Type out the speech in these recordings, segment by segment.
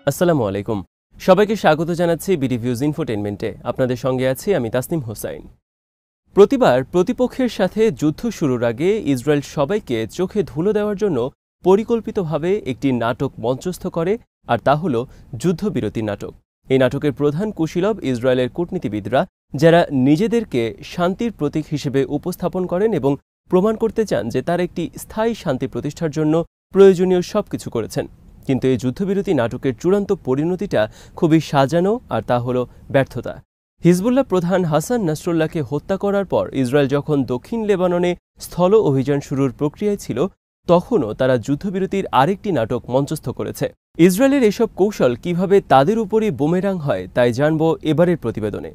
আসসালামু আলাইকুম। সবাইকে স্বাগত জানাচ্ছি বিডিভিউজ ইনফোটেইনমেন্টে। আপনাদের সঙ্গে আছি আমি তাসনিম হোসাইন। প্রতিবার প্রতিপক্ষের সাথে যুদ্ধ শুরুর আগে ইসরায়েল সবাইকে চোখে ধুলো দেওয়ার জন্য পরিকল্পিতভাবে একটি নাটক মঞ্চস্থ করে, আর তা হল যুদ্ধবিরতির নাটক। এই নাটকের প্রধান কুশীলব ইসরায়েলের কূটনীতিবিদরা, যারা নিজেদেরকে শান্তির প্রতীক হিসেবে উপস্থাপন করেন এবং প্রমাণ করতে চান যে তারা একটি স্থায়ী শান্তি প্রতিষ্ঠার জন্য প্রয়োজনীয় সবকিছু করেছেন। কিন্তু এই যুদ্ধবিরতি নাটকের চূড়ান্ত পরিণতিটা খুবই সাজানো, আর তা হল ব্যর্থতা। হিজবুল্লাহ প্রধান হাসান নাসরুল্লাহকে হত্যা করার পর ইসরায়েল যখন দক্ষিণ লেবাননে স্থল অভিযান শুরুর প্রক্রিয়ায় ছিল, তখনও তারা যুদ্ধবিরতির আরেকটি নাটক মঞ্চস্থ করেছে। ইসরায়েলের এসব কৌশল কিভাবে তাদের উপরই বুমেরাং হয়, তাই জানব এবারের প্রতিবেদনে।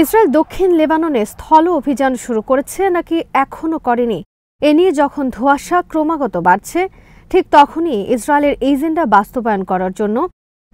ইসরায়েল দক্ষিণ লেবাননে স্থল অভিযান শুরু করেছে নাকি এখনও করেনি, এ নিয়ে যখন ধোঁয়াশা ক্রমাগত বাড়ছে, ঠিক তখনই ইসরায়েলের এজেন্ডা বাস্তবায়ন করার জন্য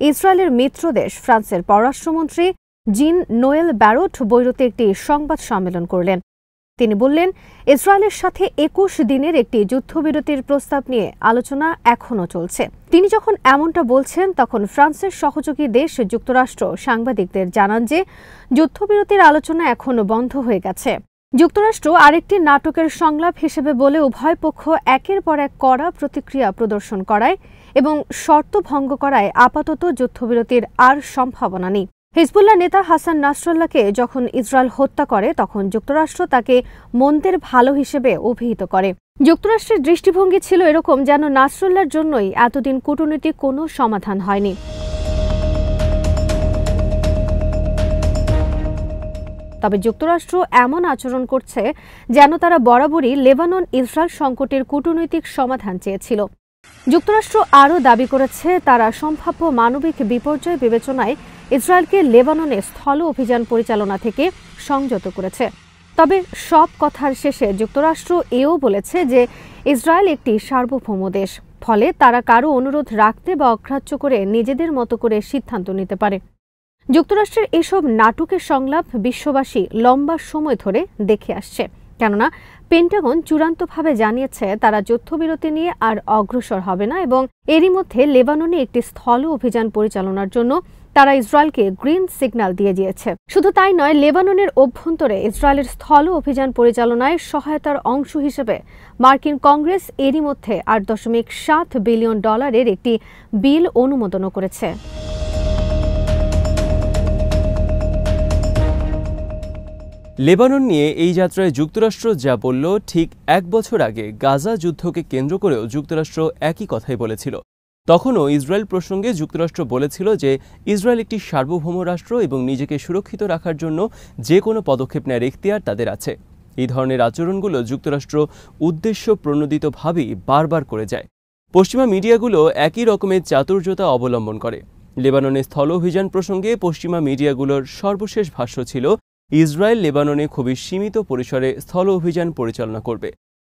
ইসরায়েলের মিত্রদেশ ফ্রান্সের পররাষ্ট্রমন্ত্রী জিন নোয়েল ব্যারট বৈরুতে একটি সংবাদ সম্মেলন করলেন। তিনি বললেন, ইসরায়েলের সাথে ২১ দিনের একটি যুদ্ধবিরতির প্রস্তাব নিয়ে আলোচনা এখনও চলছে। তিনি যখন এমনটা বলছেন, তখন ফ্রান্সের সহযোগী দেশ যুক্তরাষ্ট্র সাংবাদিকদের জানান যে যুদ্ধবিরতির আলোচনা এখনও বন্ধ হয়ে গেছে। যুক্তরাষ্ট্র আরেকটি নাটকের সংলাপ হিসেবে বলে উভয় পক্ষ একের পর এক কড়া প্রতিক্রিয়া প্রদর্শন করায় এবং শর্ত ভঙ্গ করায় আপাতত যুদ্ধবিরতির আর সম্ভাবনা নেই। হিজবুল্লাহ নেতা হাসান নাসরুল্লাহকে যখন ইসরায়েল হত্যা করে, তখন যুক্তরাষ্ট্র তাকে মন্দের ভালো হিসেবে অভিহিত করে। যুক্তরাষ্ট্রের দৃষ্টিভঙ্গি ছিল এরকম, যেন নাসরুল্লাহর জন্যই এতদিন কূটনৈতিক কোনো সমাধান হয়নি। তবে যুক্তরাষ্ট্র এমন আচরণ করছে যেন তারা বরাবরই লেবানন ইসরায়েল সংকটের কূটনৈতিক সমাধান চেয়েছিল। যুক্তরাষ্ট্র আরও দাবি করেছে, তারা সম্ভাব্য মানবিক বিপর্যয় বিবেচনায় ইসরায়েলকে লেবাননে স্থল অভিযান পরিচালনা থেকে সংযত করেছে। তবে সব কথার শেষে যুক্তরাষ্ট্র এও বলেছে যে ইসরায়েল একটি সার্বভৌম দেশ, ফলে তারা কারও অনুরোধ রাখতে বা অগ্রাহ্য করে নিজেদের মতো করে সিদ্ধান্ত নিতে পারে। যুক্তরাষ্ট্রের এসব নাটকের সংলাপ বিশ্ববাসী লম্বা সময় ধরে দেখে আসছে, কেননা পেন্টাগন চূড়ান্তভাবে জানিয়েছে তারা যুদ্ধবিরতি নিয়ে আর অগ্রসর হবে না, এবং এরই মধ্যে লেবাননে একটি স্থল অভিযান পরিচালনার জন্য তারা ইসরায়েলকে গ্রিন সিগন্যাল দিয়ে দিয়েছে। শুধু তাই নয়, লেবাননের অভ্যন্তরে ইসরায়েলের স্থল অভিযান পরিচালনায় সহায়তার অংশ হিসেবে মার্কিন কংগ্রেস এরই মধ্যে $8.7 বিলিয়ন একটি বিল অনুমোদনও করেছে। লেবানন নিয়ে এই যাত্রায় যুক্তরাষ্ট্র যা বলল, ঠিক 1 বছর আগে গাজা যুদ্ধকে কেন্দ্র করেও যুক্তরাষ্ট্র একই কথাই বলেছিল। তখনও ইসরায়েল প্রসঙ্গে যুক্তরাষ্ট্র বলেছিল যে ইসরায়েল একটি সার্বভৌম রাষ্ট্র এবং নিজেকে সুরক্ষিত রাখার জন্য যে কোনো পদক্ষেপ নেওয়ার এখতিয়ার তাদের আছে। এই ধরনের আচরণগুলো যুক্তরাষ্ট্র উদ্দেশ্য প্রণোদিতভাবেই বারবার করে যায়। পশ্চিমা মিডিয়াগুলো একই রকমের চাতুর্যতা অবলম্বন করে। লেবাননের স্থল অভিযান প্রসঙ্গে পশ্চিমা মিডিয়াগুলোর সর্বশেষ ভাষ্য ছিল, ইসরায়েল লেবাননে খুবই সীমিত পরিসরে স্থল অভিযান পরিচালনা করবে।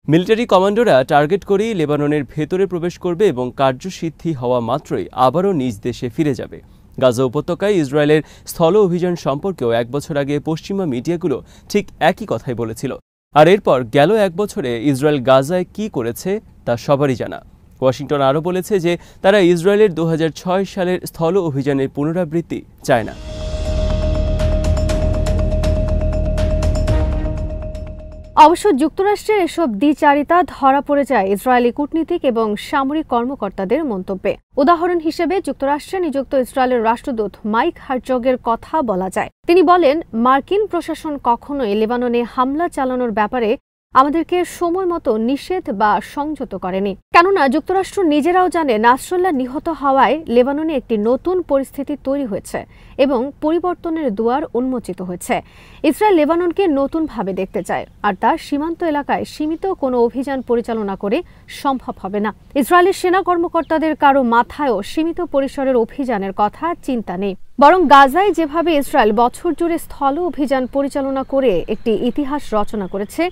মিলিটারি কমান্ডোরা টার্গেট করেই লেবাননের ভেতরে প্রবেশ করবে এবং কার্যসিদ্ধি হওয়া মাত্রই আবারও নিজ দেশে ফিরে যাবে। গাজা উপত্যকায় ইসরায়েলের স্থল অভিযান সম্পর্কেও 1 বছর আগে পশ্চিমা মিডিয়াগুলো ঠিক একই কথাই বলেছিল। আর এরপর গেল 1 বছরে ইসরায়েল গাজায় কি করেছে তা সবারই জানা। ওয়াশিংটন আরও বলেছে যে তারা ইসরায়েলের 2006 সালের স্থল অভিযানের পুনরাবৃত্তি চায় না। অবশ্য যুক্তরাষ্ট্রের এসব দ্বিচারিতা ধরা পড়ে যায় ইসরায়েলি কূটনীতিক এবং সামরিক কর্মকর্তাদের মন্তব্যে। উদাহরণ হিসেবে যুক্তরাষ্ট্রে নিযুক্ত ইসরায়েলের রাষ্ট্রদূত মাইক হার্জগের কথা বলা যায়। তিনি বলেন, মার্কিন প্রশাসন কখনোই লেবাননে হামলা চালানোর ব্যাপারে আমাদেরকে সময় মতো নিষেধ বা সংযত করেনি, কেননা যুক্তরাষ্ট্র নিজেরাও জানে নাসরুল্লাহ নিহত হওয়ায় লেবাননে একটি নতুন পরিস্থিতি তৈরি হয়েছে এবং পরিবর্তনের দুয়ার উন্মোচিত হয়েছে। ইসরায়েল লেবাননকে নতুনভাবে দেখতে চায়, আর তার সীমান্ত এলাকায় সীমিত কোনো অভিযান পরিচালনা করে সম্ভব হবে না। ইসরায়েলের সেনা কর্মকর্তাদের কারো মাথায়ও সীমিত পরিসরের অভিযানের কথা চিন্তা নেই, বরং গাজায় যেভাবে ইসরায়েল বছর জুড়ে স্থল অভিযান পরিচালনা করে একটি ইতিহাস রচনা করেছে,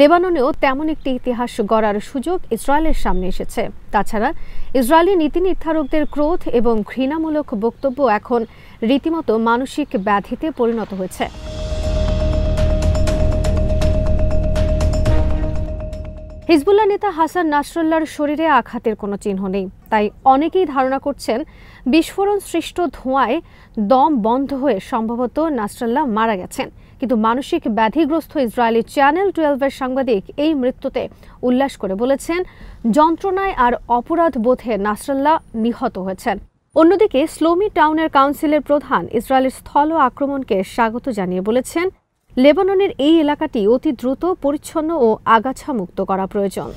লেবাননেও তেমন একটি ইতিহাস গড়ার সুযোগ ইসরায়েলের সামনে এসেছে। তাছাড়া ইসরায়েলি নীতি নির্ধারকদের ক্রোধ এবং ঘৃণামূলক বক্তব্য এখন রীতিমতো মানসিক ব্যাধিতে পরিণত হয়েছে। হিজবুল্লাহ নেতা হাসান নাসরুল্লাহর শরীরে আঘাতের কোনো চিহ্ন নেই, তাই অনেকেই ধারণা করছেন বিস্ফোরণ সৃষ্ট ধোঁয়ায় দম বন্ধ হয়ে সম্ভবত নাসরুল্লাহ মারা গেছেন। কিন্তু মানসিক ব্যাধিগ্রস্ত ইসরায়েলি চ্যানেল 12-এর সাংবাদিক এই মৃত্যুতে উল্লাস করে বলেছেন, যন্ত্রণায় আর অপরাধ বোধে নাসরুল্লাহ নিহত হয়েছেন। অন্যদিকে স্লোমি টাউনের কাউন্সিলের প্রধান ইসরায়েলের স্থল আক্রমণকে স্বাগত জানিয়ে বলেছেন, লেবাননের এই এলাকাটি অতি দ্রুত পরিচ্ছন্ন ও আগাছা মুক্ত করা প্রয়োজন।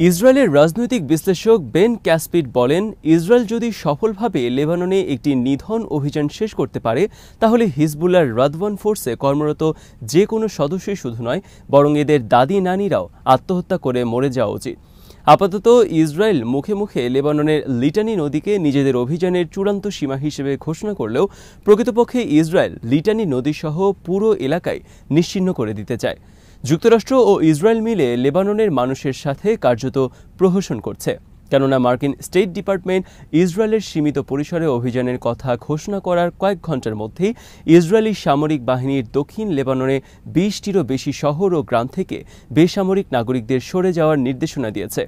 ইসরায়েলের রাজনৈতিক বিশ্লেষক বেন ক্যাসপিড বলেন, ইসরায়েল যদি সফলভাবে লেবাননে একটি নিধন অভিযান শেষ করতে পারে, তাহলে হিজবুল্লাহর রাদওয়ান ফোর্সে কর্মরত যে কোনো সদস্যই শুধু নয়, বরং এদের দাদি নানিরাও আত্মহত্যা করে মরে যাওয়া উচিত। আপাতত ইসরায়েল মুখে মুখে লেবাননের লিটানি নদীকে নিজেদের অভিযানের চূড়ান্ত সীমা হিসেবে ঘোষণা করলেও প্রকৃতপক্ষে ইসরায়েল লিটানি নদীসহ পুরো এলাকায় নিশ্চিহ্ন করে দিতে চায়। যুক্তরাষ্ট্র ও ইসরায়েল মিলে লেবাননের মানুষের সাথে কার্যত প্রহসন করছে, কেননা মার্কিন স্টেট ডিপার্টমেন্ট ইসরায়েলের সীমিত পরিসরে অভিযানের কথা ঘোষণা করার কয়েক ঘন্টার মধ্যেই ইসরায়েলি সামরিক বাহিনীর দক্ষিণ লেবাননে 20টিরও বেশি শহর ও গ্রাম থেকে বেসামরিক নাগরিকদের সরে যাওয়ার নির্দেশনা দিয়েছে।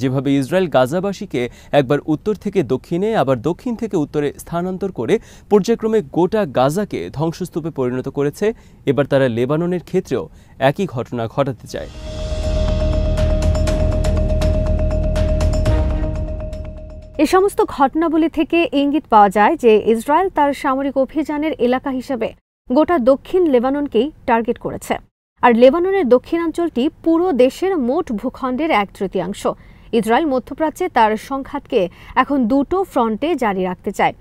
যেভাবে ইসরায়েল গাজাবাসীকে একবার উত্তর থেকে দক্ষিণে আবার দক্ষিণ থেকে উত্তরে স্থানান্তর করে পর্যায়ক্রমে গোটা গাজাকে ধ্বংসস্তূপে পরিণত করেছে, এবার তারা লেবাননের ক্ষেত্রেও একই ঘটনা ঘটাতে চায়। এই সমস্ত ঘটনাবলী থেকে ইঙ্গিত পাওয়া যায় যে ইসরায়েল তার সামরিক অভিযানের এলাকা হিসেবে গোটা দক্ষিণ লেবাননকেই টার্গেট করেছে। আর লেবাননের দক্ষিণাঞ্চলটি পুরো দেশের মোট ভূখণ্ডের 1/3। ইসরায়েল মধ্যপ্রাচ্যে তার সংঘাতকে এখন দুটো ফ্রন্টে জারি রাখতে চায়।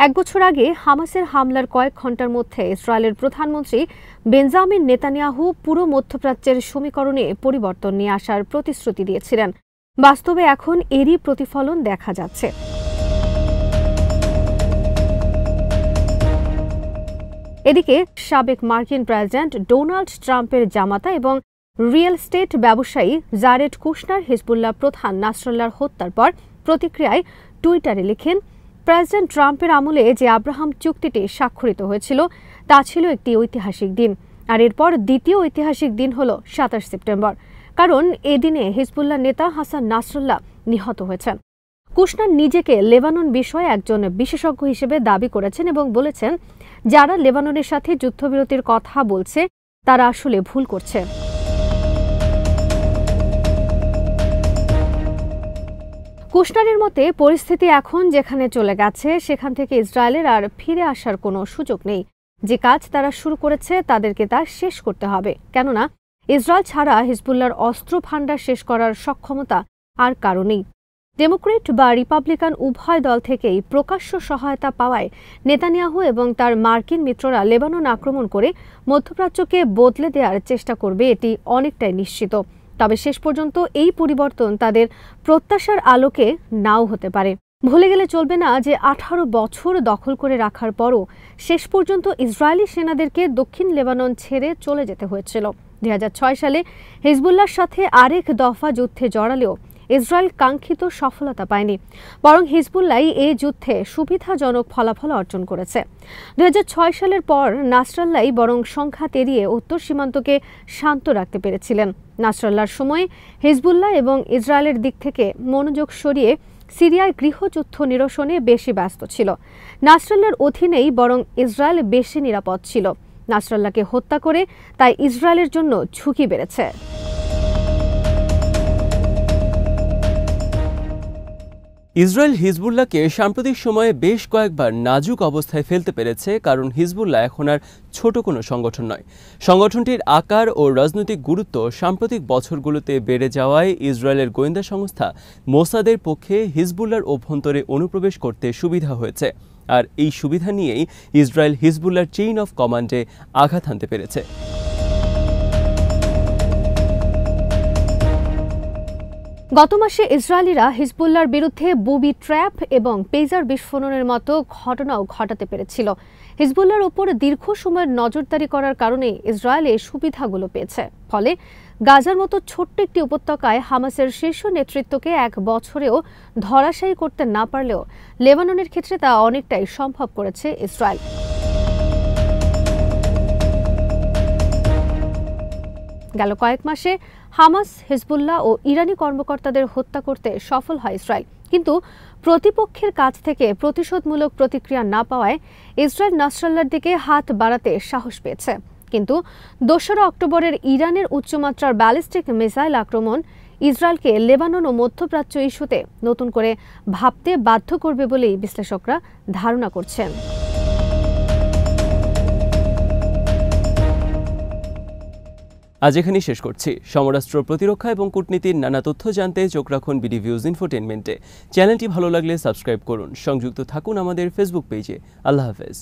1 বছর আগে হামাসের হামলার কয়েক ঘন্টার মধ্যে ইসরায়েলের প্রধানমন্ত্রী বেঞ্জামিন নেতানিয়াহু পুরো মধ্যপ্রাচ্যের সমীকরণে পরিবর্তন নিয়ে আসার প্রতিশ্রুতি দিয়েছিলেন। বাস্তবে এখন এরই প্রতিফলন দেখা যাচ্ছে। এদিকে সাবেক মার্কিন প্রেসিডেন্ট ডোনাল্ড ট্রাম্পের জামাতা এবং রিয়েল এস্টেট ব্যবসায়ী জারেড কুশনার হিজবুল্লাহ প্রধান নাসরুল্লাহর হত্যার পর প্রতিক্রিয়ায় টুইটারে লিখেন, প্রেসিডেন্ট ট্রাম্পের আমলে যে আব্রাহাম চুক্তিটি স্বাক্ষরিত হয়েছিল তা ছিল একটি ঐতিহাসিক দিন, আর এরপর দ্বিতীয় ঐতিহাসিক দিন হল 27 সেপ্টেম্বর, কারণ এদিনে হিজবুল্লাহ নেতা হাসান নাসরুল্লাহ নিহত হয়েছেন। কুশনার নিজেকে লেবানন বিষয়ে একজন বিশেষজ্ঞ হিসেবে দাবি করেছেন এবং বলেছেন, যারা লেবাননের সাথে যুদ্ধবিরতির কথা বলছে তারা আসলে ভুল করছে। কুশনারের মতে, পরিস্থিতি এখন যেখানে চলে গেছে সেখান থেকে ইসরায়েলের আর ফিরে আসার কোনো সুযোগ নেই। যে কাজ তারা শুরু করেছে তাদেরকে তা শেষ করতে হবে, কেননা ইসরায়েল ছাড়া হিজবুল্লাহর অস্ত্র ভান্ডার শেষ করার সক্ষমতা আর কারো নেই। ডেমোক্রেট বা রিপাবলিকান উভয় দল থেকেই প্রকাশ্য সহায়তা পাওয়ায় নেতানিয়াহু এবং তার মার্কিন মিত্ররা লেবানন আক্রমণ করে মধ্যপ্রাচ্যকে বদলে দেওয়ার চেষ্টা করবে, এটি অনেকটাই নিশ্চিত। তবে শেষ পর্যন্ত এই পরিবর্তন তাদের প্রত্যাশার আলোকে নাও হতে পারে। ভুলে গেলে চলবে না যে 18 বছর দখল করে রাখার পরও শেষ পর্যন্ত ইসরায়েলি সেনাদেরকে দক্ষিণ লেবানন ছেড়ে চলে যেতে হয়েছিল। 2006 সালে হিজবুল্লাহর সাথে আরেক দফা যুদ্ধে জড়ালেও ইসরায়েল কাঙ্ক্ষিত সফলতা পায়নি, বরং হিজবুল্লাহ এই যুদ্ধে সুবিধাজনক ফলাফল অর্জন করেছে। 2006 সালের পর নাসরাল্লাহ বরং সংঘাত এড়িয়ে উত্তর সীমান্তকে শান্ত রাখতে পেরেছিলেন। নাসরাল্লাহর সময় হিজবুল্লাহ এবং ইসরায়েলের দিক থেকে মনোযোগ সরিয়ে সিরিয়ায় গৃহযুদ্ধ নিরসনে বেশি ব্যস্ত ছিল। নাসরাল্লাহর অধীনেই বরং ইসরায়েল বেশি নিরাপদ ছিল। নাসরাল্লাহকে হত্যা করে তাই ইসরায়েলের জন্য ঝুঁকি বেড়েছে। ইসরায়েল হিজবুল্লাহকে সাম্প্রতিক সময়ে বেশ কয়েকবার নাজুক অবস্থায় ফেলতে পেরেছে, কারণ হিজবুল্লাহ এখন আর ছোট কোনো সংগঠন নয়। সংগঠনটির আকার ও রাজনৈতিক গুরুত্ব সাম্প্রতিক বছরগুলোতে বেড়ে যাওয়ায় ইসরায়েলের গোয়েন্দা সংস্থা মোসাদের পক্ষে হিজবুল্লাহর অভ্যন্তরে অনুপ্রবেশ করতে সুবিধা হয়েছে, আর এই সুবিধা নিয়েই ইসরায়েল হিজবুল্লাহর চেইন অফ কমান্ডে আঘাত হানতে পেরেছে। গত মাসে ইসরায়েলিরা হিজবুল্লাহর বিরুদ্ধে বুবি ট্র্যাপ এবং পেজার বিস্ফোরণের মতো ঘটনাও ঘটাতে পেরেছিল। হিজবুল্লাহর উপর দীর্ঘ সময়ের নজরদারি করার কারণে ইসরায়েল এই সুবিধাগুলো পেয়েছে। ফলে গাজার মতো ছোট্ট একটি উপত্যকায় হামাসের শীর্ষ নেতৃত্বকে 1 বছরেও ধরাশায়ী করতে না পারলেও লেবাননের ক্ষেত্রে তা অনেকটাই সম্ভব করেছে ইসরায়েল। গেল কয়েক মাসে হামাস, হিজবুল্লাহ ও ইরানি কর্মকর্তাদের হত্যা করতে সফল হয় ইসরায়েল। কিন্তু প্রতিপক্ষের কাছ থেকে প্রতিশোধমূলক প্রতিক্রিয়া না পাওয়ায় ইসরায়েল নাসরাল্লাহর দিকে হাত বাড়াতে সাহস পেয়েছে। কিন্তু ২রা অক্টোবরের ইরানের উচ্চমাত্রার ব্যালিস্টিক মিসাইল আক্রমণ ইসরায়েলকে লেবানন ও মধ্যপ্রাচ্য ইস্যুতে নতুন করে ভাবতে বাধ্য করবে বলেই বিশ্লেষকরা ধারণা করছেন। আজ এখানেই শেষ করছি। সমরাষ্ট্র, প্রতিরক্ষা এবং কূটনীতির নানা তথ্য জানতে চোখ রাখুন বিডি ভিউজ ইনফোটেনমেন্টে। চ্যানেলটি ভালো লাগলে সাবস্ক্রাইব করুন। সংযুক্ত থাকুন আমাদের ফেসবুক পেজে। আল্লাহ হাফেজ।